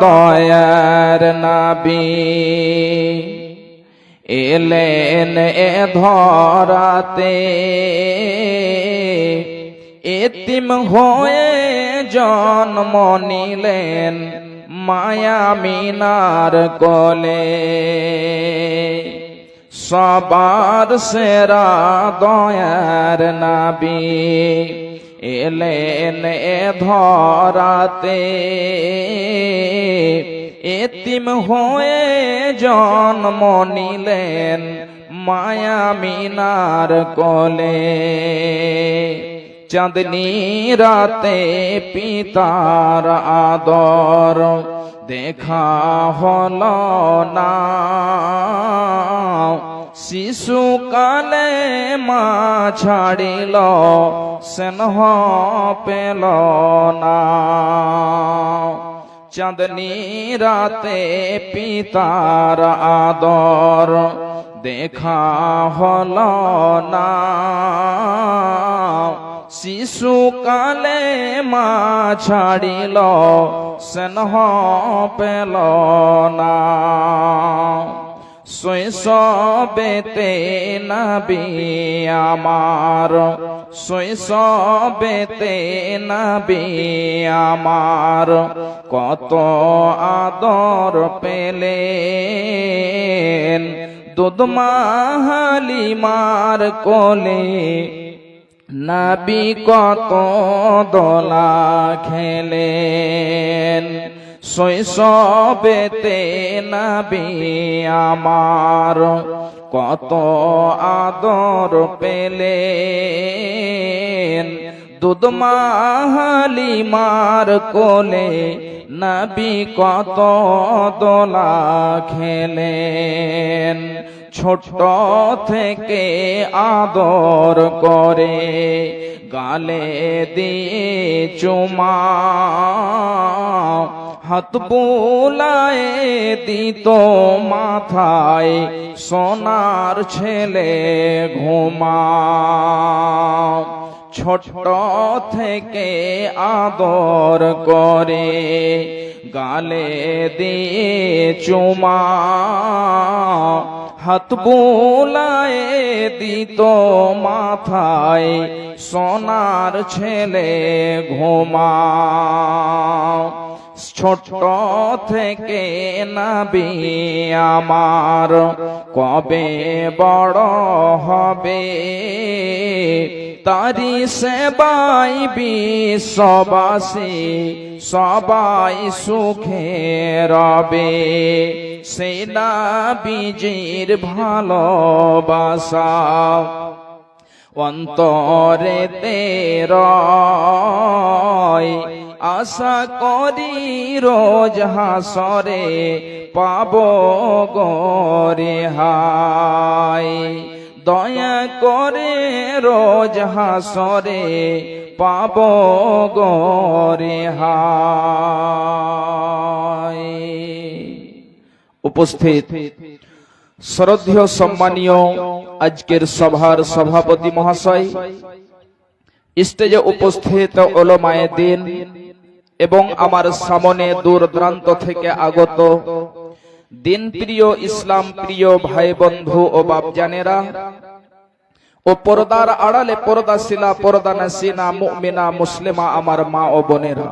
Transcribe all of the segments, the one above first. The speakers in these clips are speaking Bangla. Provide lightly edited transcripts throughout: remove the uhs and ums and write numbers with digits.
দয়ার নবী এলেন এ ধরাতে, এতিম হয়ে জন্ম নিলেন মায়া মিনার কোলে। সবার সেরা দয়ার নবী এলেন এ ধরাতে, এতিম হয়ে জন্ম নিলেন মায়া মিনার কোলে। চাঁদনি রাতে পিতার আদর দেখা হলো না, শিশুকালে মা ছাড়িল স্নেহ পেল না। চাঁদনি রাতে পিতার আদর দেখা হলো না, শিশুকালে মা ছাড়িল স্নেহ পেল না। শৈশবেতে নবী আমার, শৈশবেতে নবী আমার কত আদর পেলেন, দুধ মা হালিমার কোলে নবী কত দোলা খেলেন। শৈশবেতে নবী আমার কত আদর পেলেন, দুধ মা হালিমার কোলে নবী কত দোলা খেলেন। ছোট থেকে আদর করে গালে দিয়ে চুমা, হাত বুলায়ে দিত মাথায় সোনার ছেলে ঘুমা। ছোট থেকে আদর করে গালে দিয়ে চুমা, হাত বুলায়ে দিত মাথায় সোনার ছেলে ঘুমা। ছোট থেকে নবী আমার কবে বড় হবে, তারি সেবাই বিশ্ববাসী সবাই সুখে রবে। সেই নবীজির ভালোবাসা অন্তরেতে রয়, আশা করি রোজ হাসরে পাবো গরে হায়। দয়া করে রোজ হাসরে পাবো গরে হায়। উপস্থিত শ্রদ্ধেয় সম্মানীয় আজকের সভার সভাপতি মহাশয়, স্টেজে উপস্থিত উলামায়ে দ্বীন এবং আমার সামনে দূর দূরান্ত থেকে আগত দিন প্রিয় ইসলাম প্রিয় ভাই বন্ধু ও বাপজানেরা ও পর্দার আড়ালে পর্দাশীলা পর্দানাসিনা মুমিনা মুসলিমা আমার মা ও বোনেরা,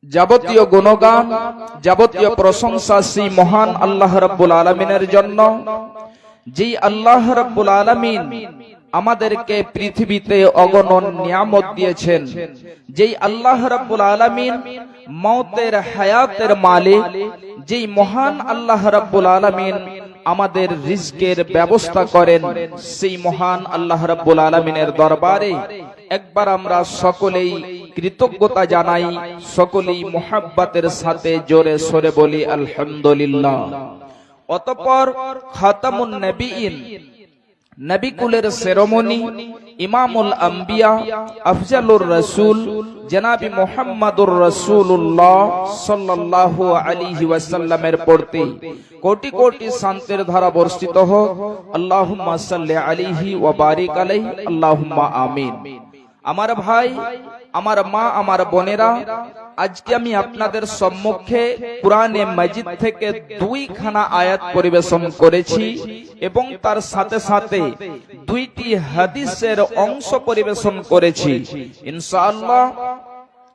যাবতীয় গুণগান যাবতীয় প্রশংসা সেই মহান আল্লাহ রাব্বুল আলামিনের জন্য, যেই আল্লাহ রাব্বুল আলামিন আমাদেরকে পৃথিবীতে অগণন নিয়ামত দিয়েছেন, যেই আল্লাহ রাব্বুল আলামিন মওতের হায়াতের মালিক, যেই মহান আল্লাহ রাব্বুল আলামিন আমাদের রিজকের ব্যবস্থা করেন, সেই মহান আল্লাহ রাব্বুল আলামিনের দরবারে একবার আমরা সকলেই কৃতজ্ঞতা জানাই, সকলেই মুহাব্বতের সাথে জোরে সরে বলি আলহামদুলিল্লাহ। অতঃপর খাতামুন নবিয়্যিন, নবী কুলের শিরোমণি, ইমামুল আম্বিয়া, আফজালুর রাসূল জনাবি মুহাম্মাদুর রাসূলুল্লাহ সাল্লাল্লাহু আলাইহি ওয়াসাল্লামের প্রতি কোটি কোটি শান্তির ধারা বর্ষিত হোক। আল্লাহুম্মা সাল্লি আলাইহি ওয়া বারিক আলাইহি, আল্লাহুম্মা আমিন। আমার ভাই, আমার মা, আমার বোনেরা, আজকে আমি আপনাদের সম্মুখে কুরআনে মাজিদ থেকে 2খানা আয়াত পরিবেশন করেছি এবং তার সাথে সাথে 2টি হাদিসের অংশ পরিবেশন করেছি। ইনশাআল্লাহ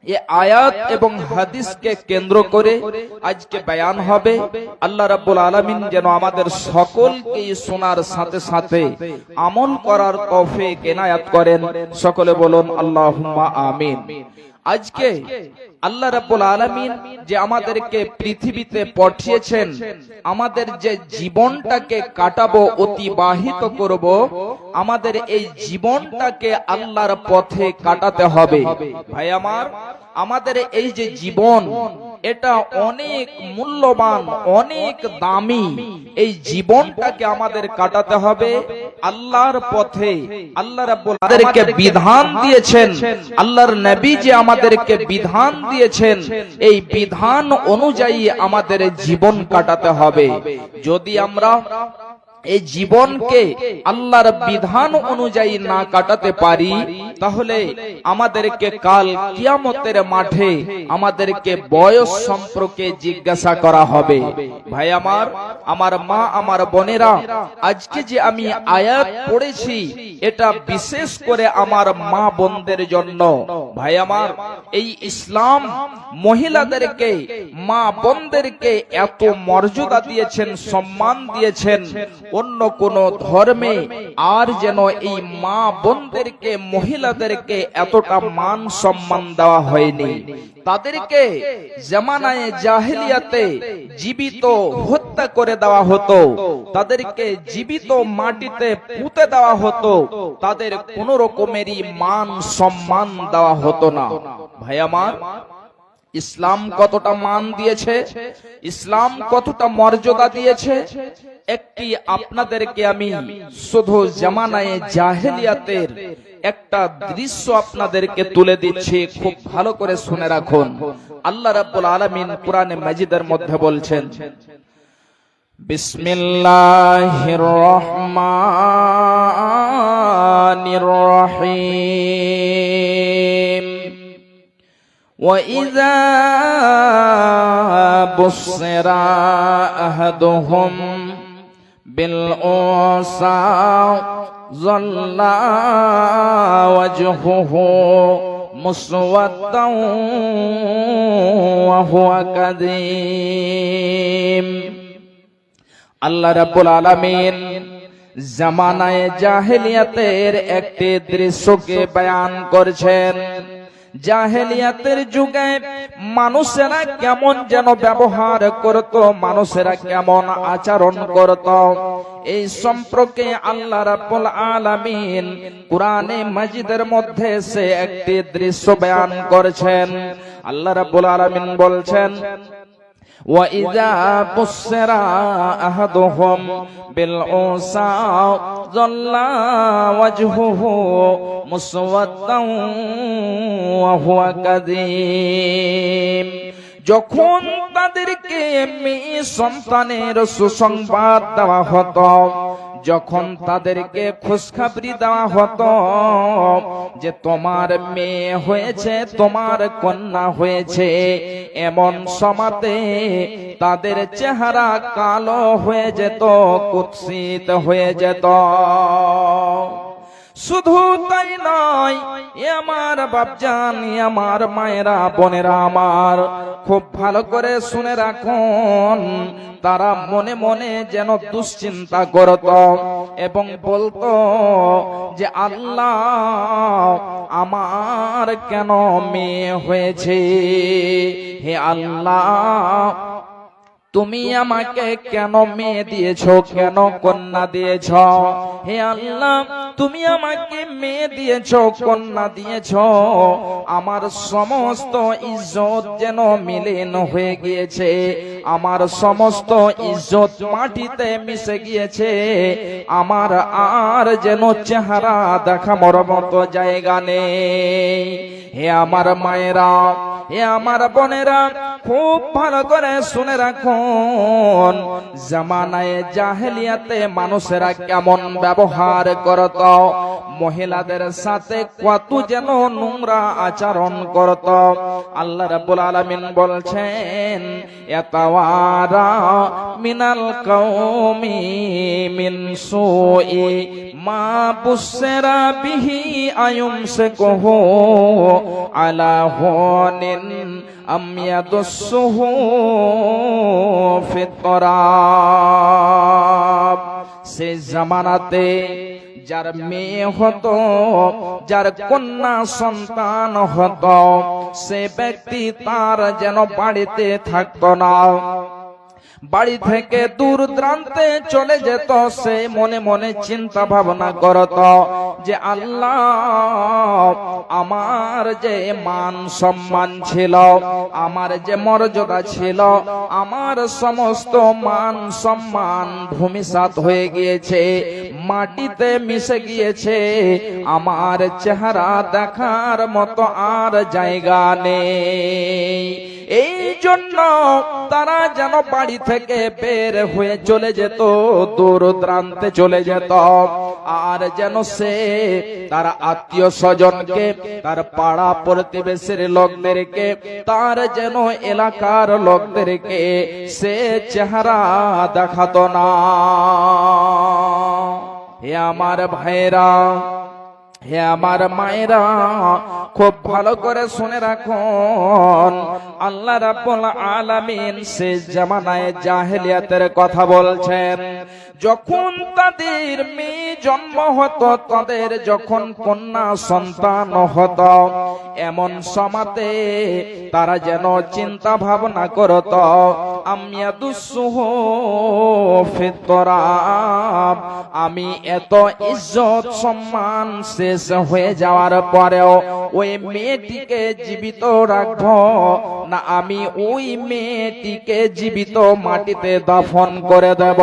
এই আয়াত এবং হাদিসকে কেন্দ্র করে আজকে বয়ান হবে। আল্লাহ রাব্বুল আলামিন যেন আমাদের সকলকে শোনার সাথে সাথে আমল করার তৌফিক এনায়াত করেন। সকলে বলুন আল্লাহুম্মা আমিন। আজকে আল্লাহ রাব্বুল আলামিন যে আমাদেরকে পৃথিবীতে পাঠিয়েছেন, আমাদের যে জীবনটাকে কাটাবো, অতিবাহিত করব, আমাদের এই জীবনটাকে আল্লাহর পথে কাটাতে হবে। ভাই আমার, আমাদের এই যে জীবন, এটা অনেক মূল্যবান, অনেক দামি। এই জীবনটাকে আমাদের কাটাতে হবে আল্লাহর পথে। আল্লাহ রাব্বুল আমাদেরকে বিধান দিয়েছেন, আল্লাহর নবী যে আমাদেরকে বিধান দিয়েছেন, এই বিধান অনুযায়ী আমাদের জীবন কাটাতে হবে। যদি আমরা এই জীবনকে আল্লাহর বিধান অনুযায়ী না কাটাতে পারি, তাহলে আমাদেরকে কাল কিয়ামতের মাঠে আমাদেরকে বয়স সম্পর্কে জিজ্ঞাসা করা হবে। ভাই আমার, আমার মা, আমার বোনেরা, আজকে যে আমি আয়াত পড়েছি, এটা বিশেষ করে আমার মা বোনদের জন্য। ভাই আমার, এই ইসলাম মহিলাদেরকে, মা বোনদেরকে এত মর্যাদা দিয়েছেন, সম্মান দিয়েছেন, অন্য কোন ধর্মে আর যেন এই মা বোনদেরকে, মহিলাদেরকে এতটা মান সম্মান দেওয়া হয়নি। তাদেরকে জামানায়ে জাহেলিয়াতে জীবিত হত্যা করে দেওয়া হতো, তাদেরকে জীবিত মাটিতে পুঁতে দেওয়া হতো, তাদের কোন রকমেরই মান সম্মান দেওয়া হতো না। ভাই আমার, ইসলাম কতটা মান দিয়েছে, ইসলাম কতটা মর্যাদা দিয়েছে, একটি আপনাদেরকে আমি শুধু জামানায়ে জাহেলিয়াতের একটা দৃশ্য আপনাদেরকে তুলে দিচ্ছি, খুব ভালো করে শুনে রাখুন। আল্লাহ রাব্বুল আলামিন কুরআনে মাজিদের মধ্যে বলছেন, বিসমিল্লাহির রহমানির রহিম। وَإِذَا بُصِّرَ أَحَدُهُمْ بِالْأُنثَى ظَلَّ وَجْهُهُ مُسْوَدًّا وَهُوَ كَظِيمٌ। আল্লাহ রাব্বুল আলামিন জামানায়ে জাহেলিয়াতের একটি দৃশ্যকে বয়ান করেছেন। জাহেলিয়াতের যুগে মানুষেরা কেমন যেন ব্যবহার করত, মানুষেরা কেমন আচরণ করত, এই সম্পর্কে আল্লাহ রাব্বুল আলামিন কুরআনে মাজিদের মধ্যে সে একটি দৃশ্য বয়ান করেছেন। আল্লাহ রাব্বুল আলামিন বলছেন, وَإِذَا بُصِّرَ أَحَدُهُمْ بِالْأُنثَى ظَلَّ وَجْهُهُ مُسْوَدًّا وَهُوَ كَظِيمٌ। যখন তাদেরকে মেয়ে সন্তানের সুসংবাদ দেওয়া হতো, যখন তাদেরকে খুশখবরি দেওয়া হতো যে তোমার মেয়ে হয়েছে, তোমার কন্যা হয়েছে, এমন সময়তে তাদের চেহারা কালো হয়ে যেত, কুৎসিত হয়ে যেত। শুধু তাই নয়, আমার বাপজান, আমার মায়েরা, বোনেরা আমার, খুব ভালো করে শুনে রাখুন, তারা মনে মনে যেন দুশ্চিন্তা করত এবং বলতো যে আল্লাহ, আমার কেন মেয়ে হয়েছে? হে আল্লাহ, তুমি আমাকে কেন মেয়ে দিয়েছো, কেন কন্যা দিয়েছো? হে আল্লাহ, তুমি আমাকে মেয়ে দিয়েছো, কন্যা দিয়েছো, আমার সমস্ত ইজ্জত যেন মিলিন হয়ে গিয়েছে, আমার সমস্ত ইজ্জত মাটিতে মিশে গিয়েছে, আমার আর যেন চেহারা দেখানোর মতো জায়গা নেই। হে আমার মায়েরা, হে আমার বোনেরা, খুব ভালো করে শুনে রাখুন, জামানায়ে জাহেলিয়াতে মানুষেরা কেমন ব্যবহার করত, মহিলাদের সাথে কত যেন নোংরা আচরণ করত। আল্লাহ রাব্বুল আলামিন বলছেন, ইয়াতাওয়ারা মিনাল কওমি মিন সুই মা বুসরা বিহি আয়ুমসিকুহু আলা হুনিন আম ইয়াদুসসুহু ফিত-তুরাব। সে জামানাতে যার মেয়ে হতো, যার কন্যা সন্তান হতো, সে ব্যক্তি তার যেন বাড়িতে থাকতো না, বাড়ি থেকে দূর দূরান্তে চলে যেত। সে মনে মনে চিন্তা ভাবনা করত যে আল্লাহ, আমার যে মান সম্মান ছিল, আমার যে মর্যাদা ছিল, আমার সমস্ত মান সম্মান ভূমিসাৎ হয়ে গিয়েছে, মাটিতে মিশে গিয়েছে, আমার চেহারা দেখার মতো আর জায়গা নেই। এই জন্য তারা যেন বাড়ি থেকে বের হয়ে চলে যেত, দূর দূরান্তে চলে যেত। আর যেন সে তার আত্মীয় স্বজনকে, তার পাড়া প্রতিবেশীর লোকদেরকে, তার যেন এলাকার লোকদেরকে সে চেহারা দেখাতো না। হে আমার ভাইরা, হে আমার মায়েরা, খুব ভালো করে শুনে রাখুন, আল্লাহ রাব্বুল আলামিন সে জামানায়ে জাহেলিয়াতের কথা বলছেন। যখন তাদের মেয়ে জন্ম হতো, তাদের যখন কন্যা সন্তান হতো, এমন সময়তে তারা যেন চিন্তা ভাবনা করত, আমিয়াদুসসুহু ফিত-তুরাব, আমি এত ইজ্জত সম্মান শেষ হয়ে যাওয়ার পরেও ওই মেয়েটিকে জীবিত রাখবো না, আমি ওই মেয়েটিকে জীবিত মাটিতে দাফন করে দেব।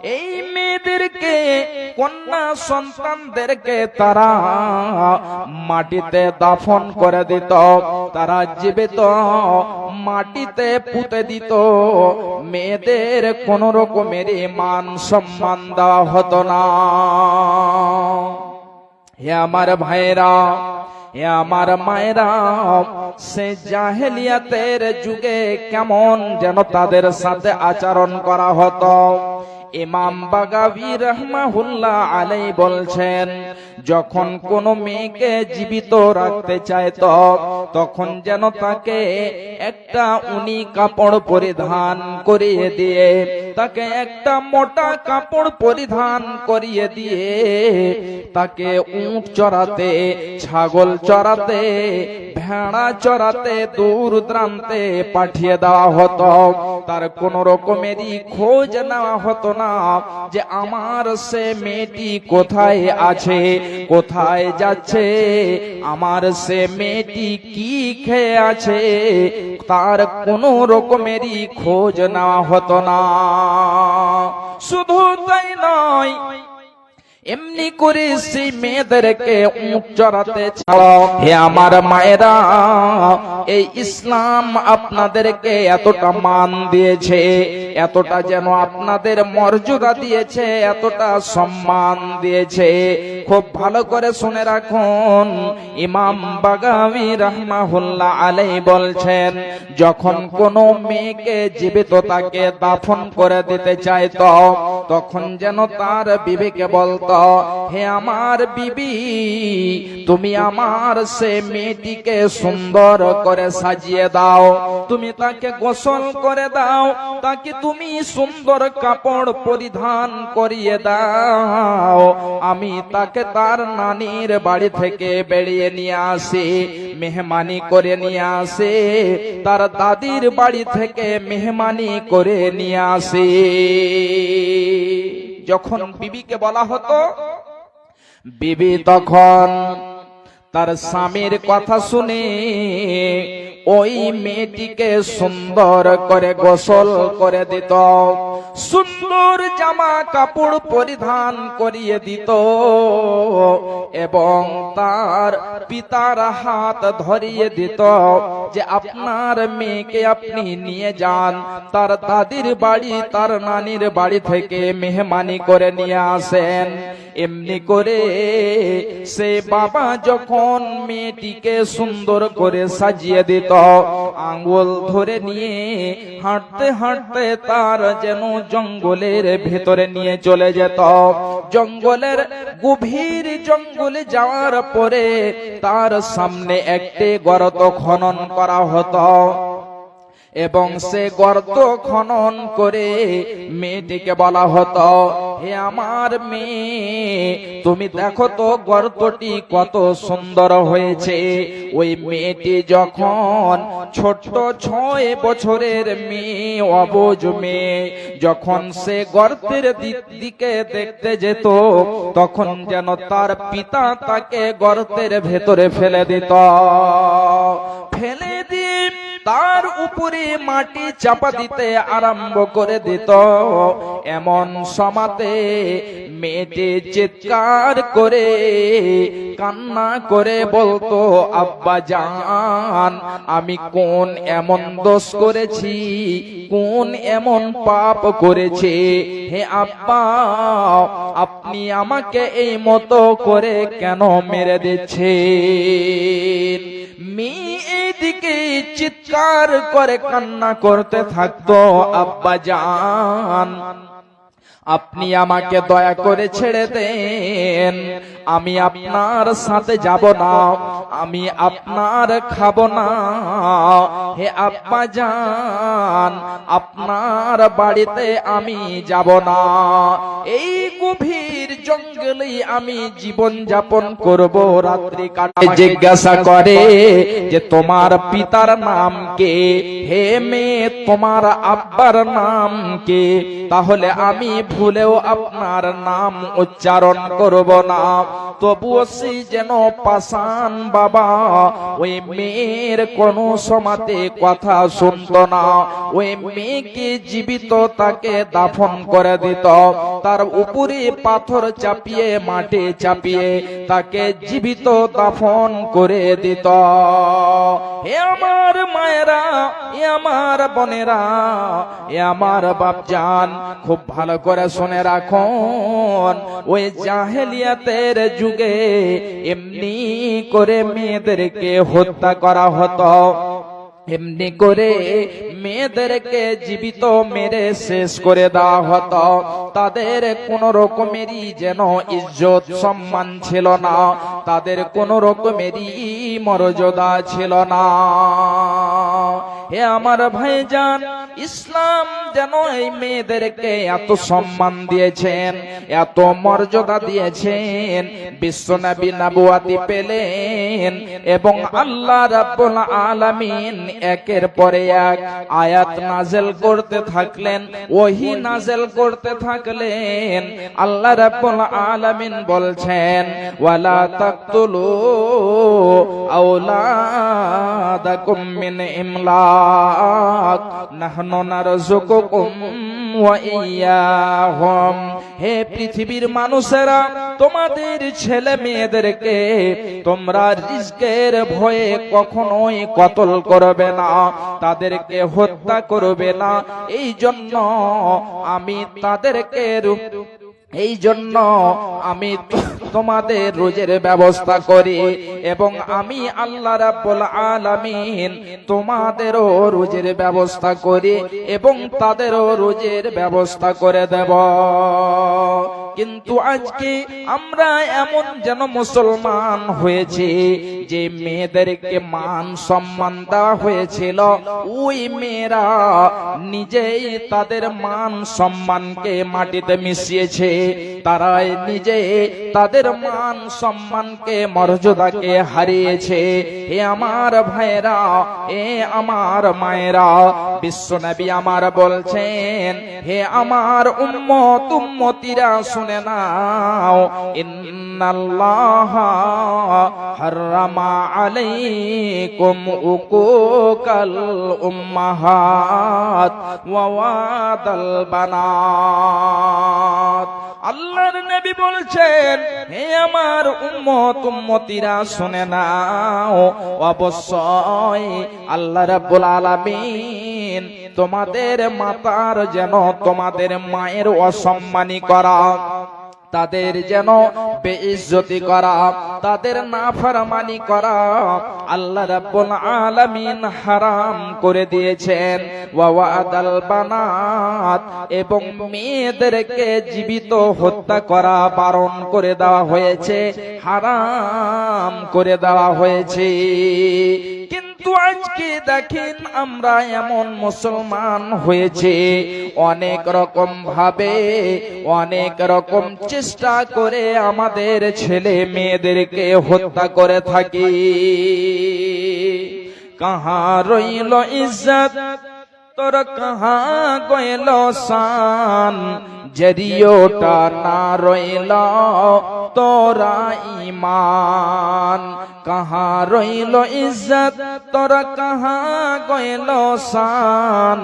এই মেয়েদেরকে, কন্যা সন্তানদেরকে তারা মাটিতে দাফন করে দিত, তারা জীবিত মাটিতে পুঁতে দিত। মেয়েদের কোন রকমের মান সম্মান দেওয়া হতো না। হে আমার ভাইরা, হে আমার মায়েরা, সে জাহেলিয়াতের যুগে কেমন যেন তাদের সাথে আচরণ করা হতো। ইমাম বাগাবী রাহমাহুল্লাহ আলাইহি বলছেন, যখন কোন মেয়েকে জীবিত রাখতে চাইতো, তখন যেন তাকে একটা উনি কাপড় পরিধান করিয়ে দিয়ে, তাকে একটা মোটা কাপড় পরিধান করিয়ে দিয়ে, তাকে উট চড়াতে, ছাগল চড়াতে, ভেড়া চড়াতে দূর দূরান্তে পাঠিয়ে দেওয়া হতো। তার কোন রকমেরই খোঁজ নেওয়া হতো না যে আমার সে মেয়েটি কোথায় আছে, কোথায় যাচ্ছে, আমার সে মেয়েটি কি খেয়ে আছে, তার কোন রকমেরই খোঁজ নেওয়া হতো না। শুধু তাই নয়, এমনি করে সেই মেয়েদেরকে উট চড়াতে ছাড়ো। হে আমার মায়েরা, এই ইসলাম আপনাদেরকে এতটা মান দিয়েছে, এতটা যেন আপনাদের মর্যাদা দিয়েছে, এতটা সম্মান দিয়েছে। খুব ভালো করে শুনে রাখুন, ইমাম বাগাবী রাহমাহুল্লাহ আলাইহি বলছেন, যখন কোন মেয়েকে জীবিত তাকে দাফন করে দিতে চাইতো, তখন যেন তার বিবিকে বলতো, হে আমার বিবি, তুমি আমার সে মেয়েটিকে সুন্দর করে সাজিয়ে দাও, তুমি তাকে গোসল করে দাও, তাকে তুমি সুন্দর কাপড় পরিধান করিয়ে দাও, আমি তাকে তার নানির বাড়ি থেকে বেরিয়ে নিয়ে আসি, মেহমানি করে নিয়ে আসি, তার দাদির বাড়ি থেকে মেহমানি করে নিয়ে আসি। যখন বিবিকে বলা হতো, বিবি তখন তার স্বামীর কথা শুনে ওই মেয়েটিকে সুন্দর করে গোসল করে দিত, সুন্দর জামা কাপড় পরিধান করিয়ে দিত এবং তার পিতার হাত ধরিয়ে দিত যে আপনার মেয়েকে আপনি নিয়ে যান, তার দাদির বাড়ি তার নানির বাড়ি থেকে মেহমানি করে নিয়ে আসেন। এমনি করে সে বাবা যখন মেয়েটিকে সুন্দর করে সাজিয়ে দিত, আঙ্গুল ধরে নিয়ে হাঁটতে হাঁটতে তার যেন জঙ্গলের ভেতরে নিয়ে চলে যেত। জঙ্গলের গভীর জঙ্গলে যাওয়ার পরে তার সামনে একটি গর্ত খনন করা হতো এবং সে গর্ত খনন করে মেয়েটিকে বলা হতো, হে আমার মেয়ে, তুমি দেখো তো গর্তটি কত সুন্দর হয়েছে। ওই মেয়েটি যখন ছোট্ট 6 বছরের মেয়ে, অবুঝ মেয়ে, যখন সে গর্তের দিকে দেখতে যেত তখন যেন তার পিতা তাকে গর্তের ভেতরে ফেলে দিত। ফেলে দিয়ে তার উপরে মাটি চাপা দিতে আরম্ভ করে দিত। এমন সমাতে মেয়েটি চিৎকার করে কান্না করে বলতো, আব্বা জান, আমি কোন এমন দোষ করেছি, কোন এমন পাপ করেছি, হে আব্বা আপনি আমাকে এই মতো করে কেন মেরে দিচ্ছেন। মেয়ে এইদিকে চিৎকার করে কান্না করতে থাকতো, আব্বা জান আপনি আমাকে দয়া করে ছেড়ে দেন, আমি আপনার সাথে যাব না, আমি আপনার খাবো না, হে আব্বা জান আপনার বাড়িতে আমি যাব না, এই গভীর জঙ্গলে আমি জীবন যাপন করব, রাত্রি কাটে। জিজ্ঞাসা করে যে তোমার পিতার নাম কে, হে মেয়ে তোমার আব্বার নাম কে, তাহলে আমি ভুলেও আপনার নাম উচ্চারণ করব না। তবুও সেই যেন পাষাণ বাবা ওই মেয়ের কোনো সমাতে কথা শুনত না। ওই মেয়েকে জীবিত তাকে দাফন করে দিত, তার উপরে পাথর চাপিয়ে মাটি চাপিয়ে তাকে জীবিত দাফন করে দিত। হে আমার মায়েরা, এ আমার বোনেরা, এ আমার বাপজান, খুব ভালো করে শুনে রাখুন, ওই জাহেলিয়াতের যুগে এমনি করে মেয়েদেরকে হত্যা করা হতো, এমনি করে মেয়েদেরকে জীবিত মেরে শেষ করে দেওয়া হতো। তাদের কোন রকমেরই যেন ইজ্জত সম্মান ছিল না, তাদের কোন রকমেরই মর্যাদা ছিল না। হে আমার ভাইজান, ইসলাম যেন এই মেয়েদেরকে এত সম্মান দিয়েছেন, এত মর্যাদা দিয়েছেন, বিশ্বনবী নবুয়াতি পেলেন এবং আল্লাহ রাব্বুল আলামিন একের পরে এক আয়াত নাযিল করতে থাকলেন, ওহী নাযিল করতে থাকলেন। আল্লাহ রাব্বুল আলামিন বলছেন, ওয়ালা তাকতুলু আওলাদাকুম মিন ইমলাক নাহনু নারযুকুকুম ওয়া ইয়্যাহুম। হে পৃথিবীর মানুষেরা, তোমাদের ছেলে মেয়েদেরকে তোমরা রিজকের ভয়ে কখনোই কতল করবে না, তাদেরকে হত্যা করবে না। এই জন্য আমি তাদেরকে এই জন্য আমি তোমাদের রোজের ব্যবস্থা করি এবং আমি আল্লাহ রাব্বুল আলামিন তোমাদেরও রোজের ব্যবস্থা করি এবং তাদেরও রোজের ব্যবস্থা করে দেব। কিন্তু আজকে আমরা এমন যেন মুসলমান হয়েছে যে মেয়েদেরকে মান সম্মান দেওয়া হয়েছিল, ওই মেয়েরা নিজেই তাদের মান সম্মানকে মাটিতে মিশিয়েছে, তারাই নিজে তাদের মান সম্মানকে মর্যাদাকে হারিয়েছে। হে আমার ভাইরা, এ আমার মায়েরা, বিশ্বনবী আমার বলছেন, হে আমার উম্মত উম্মতিরা শুনে শুনে নাও, ইন্নাল্লাহা হারামা আলাইকুম উকুকাল উম্মাহাত ওয়া ওয়াদাল বানাত। আল্লাহর নবী বলছেন, হে আমার উম্মত উম্মতিরা শুনে নাও, অবশ্যই আল্লাহ রাব্বুল আলামিন তোমাদের মাতার যেন তোমাদের মায়ের অসম্মানী করা, তাদের যেন বেইজ্জতি করা, তাদের নাফরমানি করা আল্লাহ রাব্বুল আলামিন হারাম করে দিয়েছেন। ওয়া ওয়াদাল বানাত, এবং মেয়েদেরকে জীবিত হত্যা করা বারণ করে দেওয়া হয়েছে, হারাম করে দেওয়া হয়েছে। কিন্তু আজকে দেখেন আমরা এমন মুসলমান হয়েছে, অনেক রকম ভাবে অনেক রকম চেষ্টা করে আমাদের ছেলে মেয়েদেরকে হত্যা করে থাকি। কাহা রইল ইজ্জত তোর, কাহা গইল শান, জরিয়োটা না রইল তোরা ঈমান। কাহা রইল ইজ্জত তোর, কাহা গইল শান,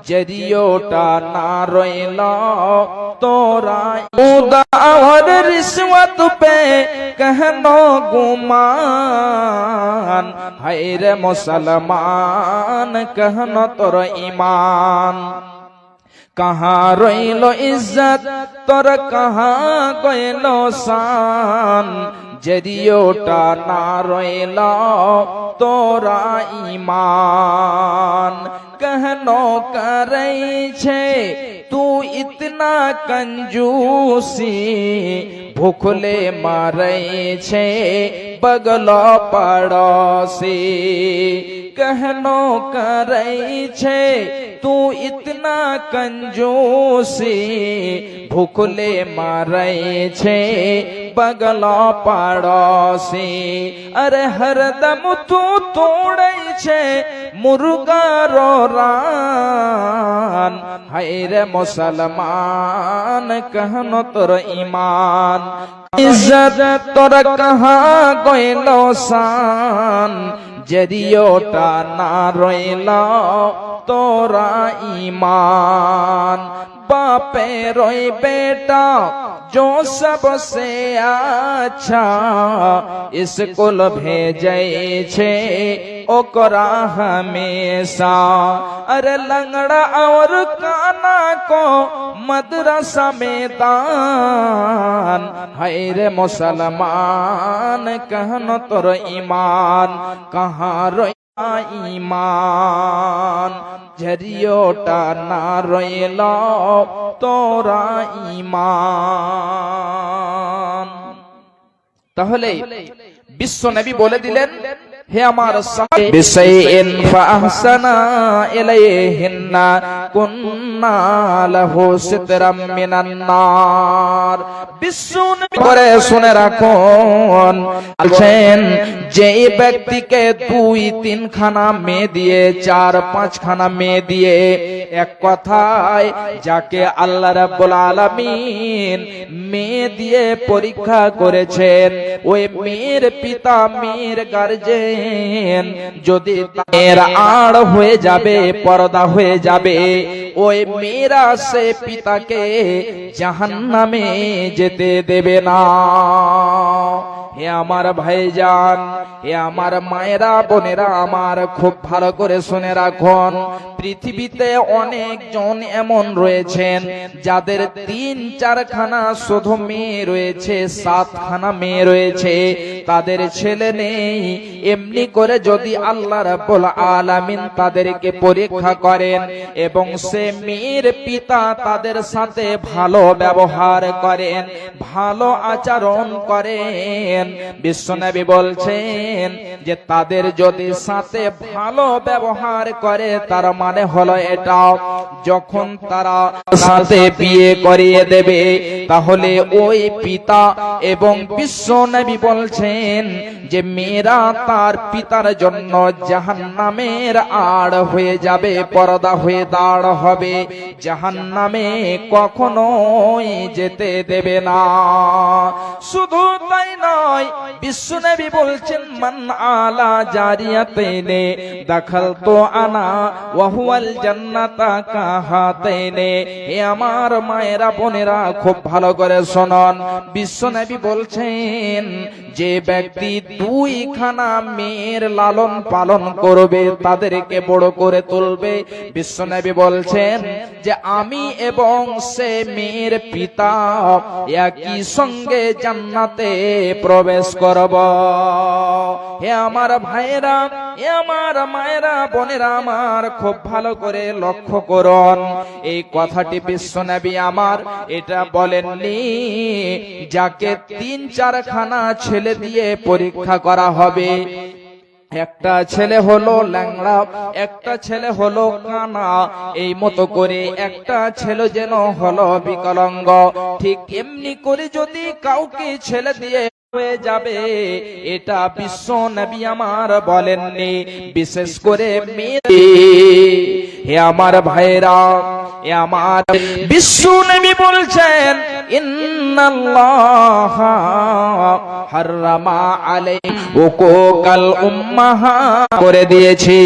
জরিয়োটা না রইল তোরা উদার রিশওয়াত পে কেন গুমান, হায়রে মুসলমান কেন তোর ঈমান। কাহা রইল ইজ্জত তোর, কাহা গইল শান, জরিয়োটা না রইল তোরা ঈমান। কেন করैছে তুই ইতনা कंजूसी, ভুখলে মারैছে বগল পড়োসি। কেন করैছে তুই ইতনা कंजूसी, ভুখলে মারैছে বগল পড়োসি। अरे हरदम तू तोड़ैছে मुर्गार रान, हायरे मुसलमान कहन तोर ईमान। इज्जत तोर कहाँ गइल शान, जरियोटा ना रइल तोरा ईमान। बापे रोई बेटा जो सबसे अच्छा, स्कूल भेजे छे ओकरा हमेशा। अरे लंगड़ा और काना को मदरसा में दान, हायरे मुसलमान कहन तोर ईमान। कहाँ रोई ঈমান, জরিয়োটা না রইল তোরা ঈমান। তাহলে বিশ্ব নবী বলে দিলেন, হে আমার সাহাবী, বিশাইইন ফাহসানা ইলাইহিন্না কুন্না লাহু সিতরাম মিনান নার। বিশ্ব নবী করে শুনে রাখুন, বলছেন যে ব্যক্তিকে 2-3 খানা মেয়ে দিয়ে 4-5 খানা মেয়ে দিয়ে, এক কথায় যাকে আল্লাহ রাব্বুল আলামিন মেয়ে দিয়ে পরীক্ষা করেছেন, ওই মেয়ের পিতা মেয়ের গার্জেন যদি তার আড় হয়ে যাবে, পর্দা হয়ে যাবে, ওই মেয়েরা সে পিতাকে জাহান্নামে যেতে দেবে না। হে আমার ভাইজান, হে আমার মায়েরা বোনেরা আমার, খুব ভালো করে শুনে রাখুন, পৃথিবীতে অনেকজন এমন রয়েছেন যাদের 3-4 খানা শুধু মেয়ে রয়েছে, 7 খানা মেয়ে রয়েছে, তাদের ছেলে নেই। এমনি করে যদি আল্লাহ রাব্বুল আলামিন তাদেরকে পরীক্ষা করেন এবং সে মেয়ের পিতা তাদের সাথে ভালো ব্যবহার করেন, ভালো আচরণ করেন, বিশ্বনবী বলছেন যে তাদের যদি সাথে ভালো ব্যবহার করে, তার মানে হলো এটা, যখন তারা সাথে বিয়ে করিয়ে দেবে তাহলে ওই পিতা এবং বিশ্ব নবী বলছেন যে মেয়েরা তার পিতার জন্য জাহান্নামের আড় হয়ে যাবে, পর্দা হয়ে দাঁড় হবে, জাহান্নামে কখনোই যেতে দেবে না। শুধু তাই নয়, বিশ্ব নবী বলছেন মান আলা জারিয়াতাইনে দাখালতু আনা ওয়া হুয়াল জান্নাতা কাহাতাইনে। হে আমার মায়েরা বোনেরা, খুব ভালো করে শুনুন, বিশ্ব নবী বলছেন যে ব্যক্তি দুইখানা মেয়ের লালন পালন করবে, তাদেরকে বড় করে তুলবে, বিশ্ব নবী বলছেন যে আমি এবং সে মেয়ের পিতা একই সঙ্গে জান্নাতে প্রবেশ করব। হে আমার ভাইরা, হে আমার মায়েরা বোনেরা আমার, খুব ভালো করে লক্ষ্য করুন, এই কথাটি বিশ্ব নবী আমার এটা বলেননি যাকে 3-4খানা ছেলে দিয়ে পরীক্ষা করা হবে। একটা ছেলে হলো ল্যাংড়া, একটা ছেলে হলো কানা, এই মতো করে একটা ছেলে যেন হলো বিকলাঙ্গ, ঠিক এমনি করে যদি কাউকে ছেলে দিয়ে হয়ে যাবে, এটা বিশ্ব নবী আমার বলেননি, বিশেষ করে মেয়ে। হে আমার ভাইরা, হে আমার বিশ্ব নবী বলছেন ইন্নাল্লাহা হারামা আলাইকুম উকুকাল উম্মাহা করে দিয়েছি।